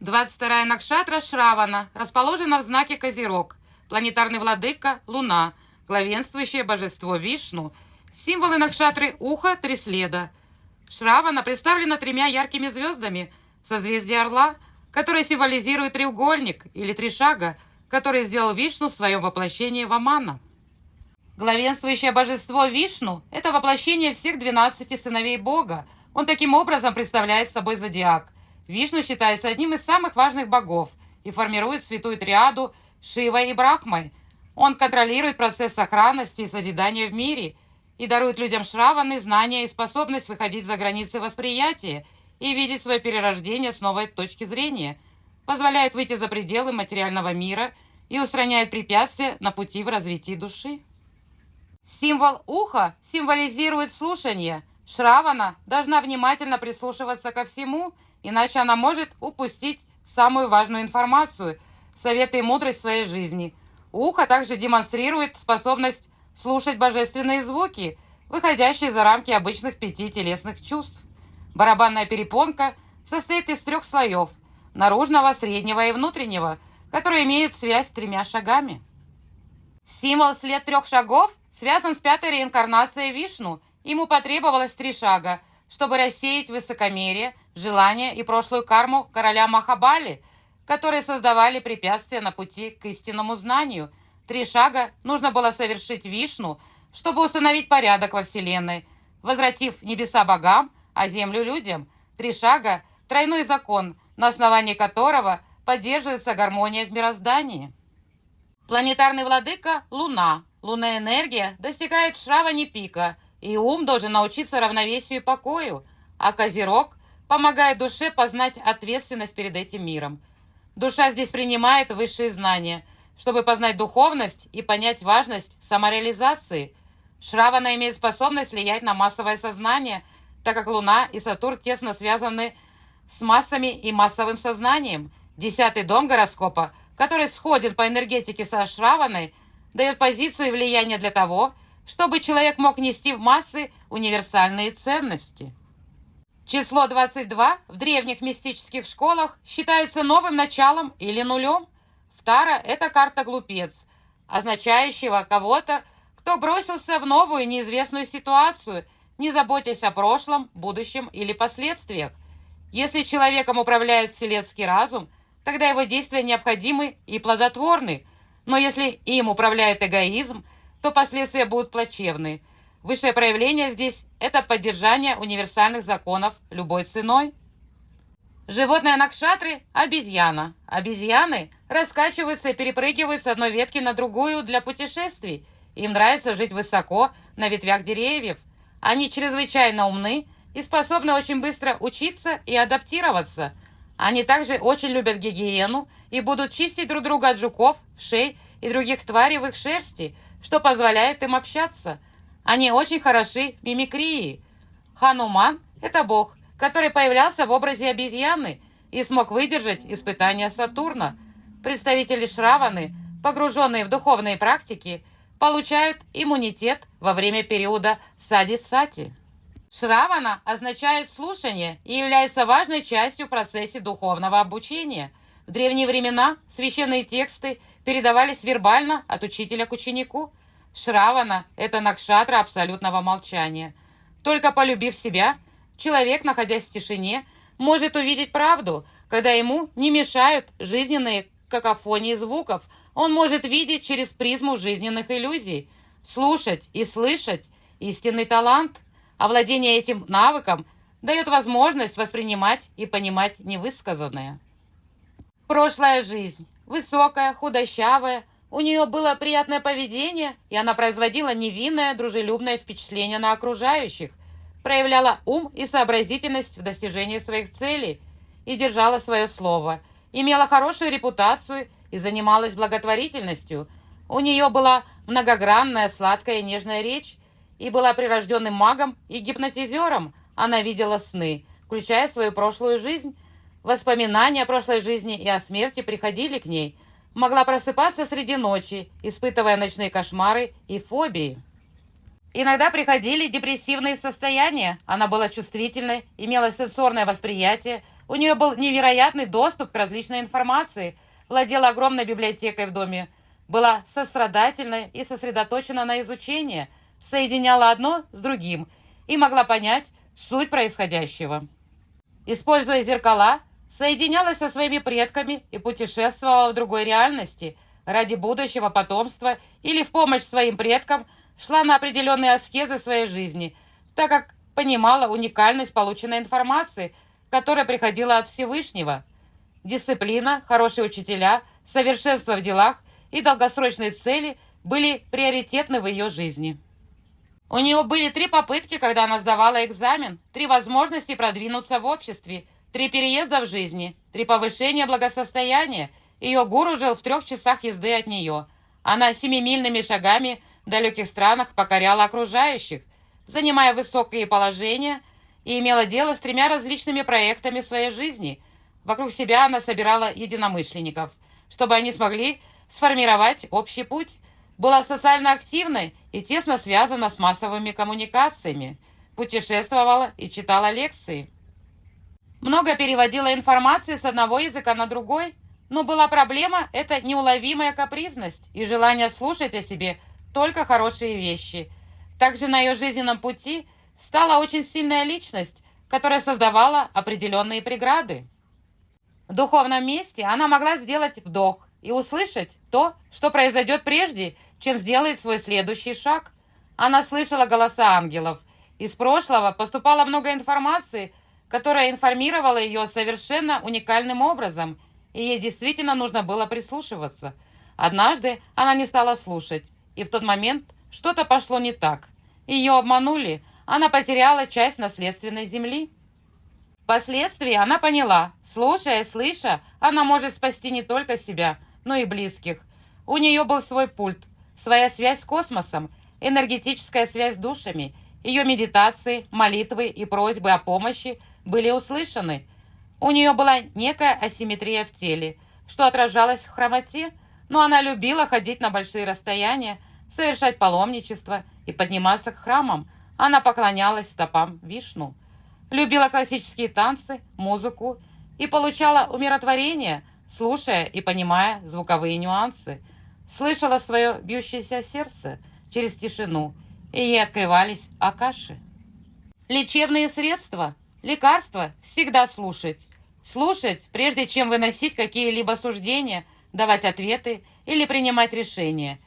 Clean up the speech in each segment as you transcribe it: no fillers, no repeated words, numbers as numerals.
22-я Накшатра Шравана расположена в знаке Козерог. Планетарный владыка– Луна, главенствующее божество Вишну. Символы Накшатры– ухо, три следа. Шравана представлена тремя яркими звездами, созвездие Орла, которое символизирует треугольник или три шага, который сделал Вишну в своем воплощении Вамана. Главенствующее божество Вишну – это воплощение всех 12 сыновей Бога. Он таким образом представляет собой зодиак. Вишну считается одним из самых важных богов и формирует святую триаду Шивой и Брахмой. Он контролирует процесс сохранности и созидания в мире и дарует людям Шраваны знания и способность выходить за границы восприятия и видеть свое перерождение с новой точки зрения, позволяет выйти за пределы материального мира и устраняет препятствия на пути в развитии души. Символ уха символизирует слушание. Шравана должна внимательно прислушиваться ко всему, иначе она может упустить самую важную информацию, советы и мудрость своей жизни. Ухо также демонстрирует способность слушать божественные звуки, выходящие за рамки обычных 5 телесных чувств. Барабанная перепонка состоит из 3 слоев – наружного, среднего и внутреннего, которые имеют связь с 3 шагами. Символ след 3 шагов связан с 5-й реинкарнацией Вишну. Ему потребовалось 3 шага, чтобы рассеять высокомерие, желание и прошлую карму короля Махабали, которые создавали препятствия на пути к истинному знанию. 3 шага нужно было совершить Вишну, чтобы установить порядок во Вселенной, возвратив небеса богам, а землю людям. 3 шага – тройной закон, на основании которого поддерживается гармония в мироздании. Планетарный владыка – Луна. Лунная энергия достигает в Шраване пика, и ум должен научиться равновесию и покою, а Козерог помогает душе познать ответственность перед этим миром. Душа здесь принимает высшие знания, чтобы познать духовность и понять важность самореализации. Шравана имеет способность влиять на массовое сознание, так как Луна и Сатурн тесно связаны с массами и массовым сознанием. 10-й дом гороскопа, который сходен по энергетике со Шраваной, дает позицию и влияние для того, чтобы человек мог нести в массы универсальные ценности. Число 22 в древних мистических школах считается новым началом или нулем. Втара – это карта глупец, означающего кого-то, кто бросился в новую неизвестную ситуацию, не заботясь о прошлом, будущем или последствиях. Если человеком управляет вселенский разум, тогда его действия необходимы и плодотворны. Но если им управляет эгоизм, то последствия будут плачевны. Высшее проявление здесь – это поддержание универсальных законов любой ценой. Животное Накшатры – обезьяна. Обезьяны раскачиваются и перепрыгивают с одной ветки на другую для путешествий. Им нравится жить высоко, на ветвях деревьев. Они чрезвычайно умны и способны очень быстро учиться и адаптироваться. Они также очень любят гигиену и будут чистить друг друга от жуков, вшей и других тварей в их шерсти, что позволяет им общаться. Они очень хороши в мимикрии. Хануман – это бог, который появлялся в образе обезьяны и смог выдержать испытания Сатурна. Представители Шраваны, погруженные в духовные практики, получают иммунитет во время периода сади-сати. Шравана означает слушание и является важной частью в процессе духовного обучения. В древние времена священные тексты передавались вербально от учителя к ученику. Шравана – это накшатра абсолютного молчания. Только полюбив себя, человек, находясь в тишине, может увидеть правду, когда ему не мешают жизненные какофонии звуков. Он может видеть через призму жизненных иллюзий. Слушать и слышать – истинный талант. Овладение этим навыком дает возможность воспринимать и понимать невысказанное. Прошлая жизнь. Высокая, худощавая. У нее было приятное поведение, и она производила невинное, дружелюбное впечатление на окружающих, проявляла ум и сообразительность в достижении своих целей и держала свое слово, имела хорошую репутацию и занималась благотворительностью. У нее была многогранная, сладкая и нежная речь, и была прирожденным магом и гипнотизером. Она видела сны, включая свою прошлую жизнь. Воспоминания о прошлой жизни и о смерти приходили к ней. Могла просыпаться среди ночи, испытывая ночные кошмары и фобии. Иногда приходили депрессивные состояния. Она была чувствительной, имела сенсорное восприятие, У нее был невероятный доступ к различной информации, владела огромной библиотекой в доме, была сострадательна и сосредоточена на изучении, соединяла одно с другим и могла понять суть происходящего. Используя зеркала, соединялась со своими предками и путешествовала в другой реальности ради будущего потомства или в помощь своим предкам шла на определенные аскезы в своей жизни, так как понимала уникальность полученной информации, которая приходила от Всевышнего. Дисциплина, хорошие учителя, совершенство в делах и долгосрочные цели были приоритетны в ее жизни. У нее были 3 попытки, когда она сдавала экзамен, 3 возможности продвинуться в обществе, 3 переезда в жизни, 3 повышения благосостояния. Ее гуру жил в 3 часах езды от нее. Она 7-мильными шагами в далеких странах покоряла окружающих, занимая высокие положения, и имела дело с 3 различными проектами своей жизни. Вокруг себя она собирала единомышленников, чтобы они смогли сформировать общий путь. Была социально активной и тесно связана с массовыми коммуникациями. Путешествовала и читала лекции. Много переводила информации с одного языка на другой, но была проблема – это неуловимая капризность и желание слушать о себе только хорошие вещи. Также на ее жизненном пути стала очень сильная личность, которая создавала определенные преграды. В духовном месте она могла сделать вдох и услышать то, что произойдет прежде, чем сделает свой следующий шаг. Она слышала голоса ангелов. Из прошлого поступало много информации, которая информировала ее совершенно уникальным образом, и ей действительно нужно было прислушиваться. Однажды она не стала слушать, и в тот момент что-то пошло не так. Ее обманули, она потеряла часть наследственной земли. Впоследствии она поняла, слушая и слыша, она может спасти не только себя, но и близких. У нее был свой пульт, своя связь с космосом, энергетическая связь с душами. Ее медитации, молитвы и просьбы о помощи были услышаны. У нее была некая асимметрия в теле, что отражалось в хромоте, но она любила ходить на большие расстояния, совершать паломничество и подниматься к храмам. Она поклонялась стопам Вишну. Любила классические танцы, музыку и получала умиротворение, слушая и понимая звуковые нюансы. Слышала свое бьющееся сердце через тишину, и ей открывались акаши. Лечебные средства, лекарства всегда слушать. Слушать, прежде чем выносить какие-либо суждения, давать ответы или принимать решения.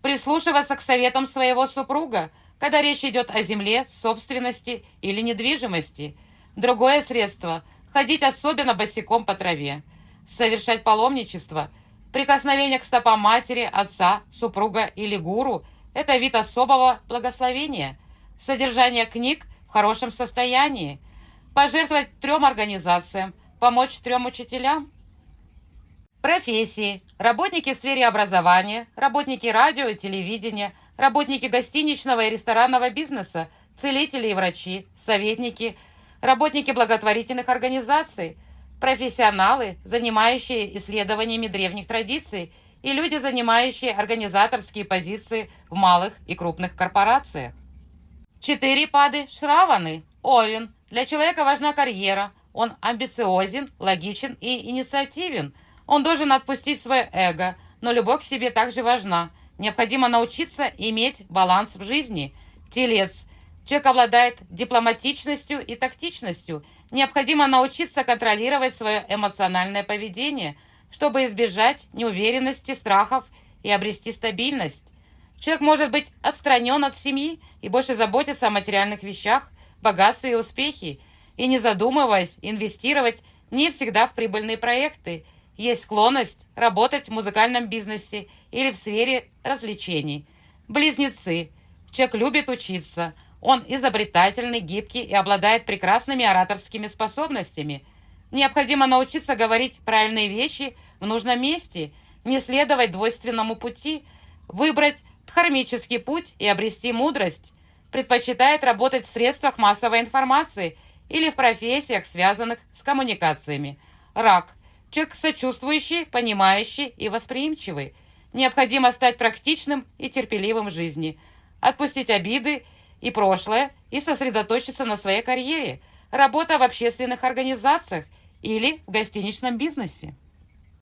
Прислушиваться к советам своего супруга, когда речь идет о земле, собственности или недвижимости. Другое средство – ходить особенно босиком по траве. Совершать паломничество. Прикосновение к стопам матери, отца, супруга или гуру – это вид особого благословения. Содержание книг в хорошем состоянии. Пожертвовать 3 организациям, помочь 3 учителям. Профессии. Работники в сфере образования, работники радио и телевидения, работники гостиничного и ресторанного бизнеса, целители и врачи, советники, работники благотворительных организаций, профессионалы, занимающие исследованиями древних традиций, и люди, занимающие организаторские позиции в малых и крупных корпорациях. 4 пады Шраваны. Овен. Для человека важна карьера. Он амбициозен, логичен и инициативен. Он должен отпустить свое эго, но любовь к себе также важна. Необходимо научиться иметь баланс в жизни. Телец. Человек обладает дипломатичностью и тактичностью. Необходимо научиться контролировать свое эмоциональное поведение, чтобы избежать неуверенности, страхов и обрести стабильность. Человек может быть отстранен от семьи и больше заботиться о материальных вещах, богатстве и успехе, и, не задумываясь, инвестировать не всегда в прибыльные проекты. Есть склонность работать в музыкальном бизнесе или в сфере развлечений. Близнецы. Человек любит учиться. Он изобретательный, гибкий и обладает прекрасными ораторскими способностями. Необходимо научиться говорить правильные вещи в нужном месте, не следовать двойственному пути, выбрать дхармический путь и обрести мудрость. Предпочитает работать в средствах массовой информации или в профессиях, связанных с коммуникациями. Рак. Человек сочувствующий, понимающий и восприимчивый. Необходимо стать практичным и терпеливым в жизни. Отпустить обиды и прошлое и сосредоточиться на своей карьере. Работа в общественных организациях или в гостиничном бизнесе.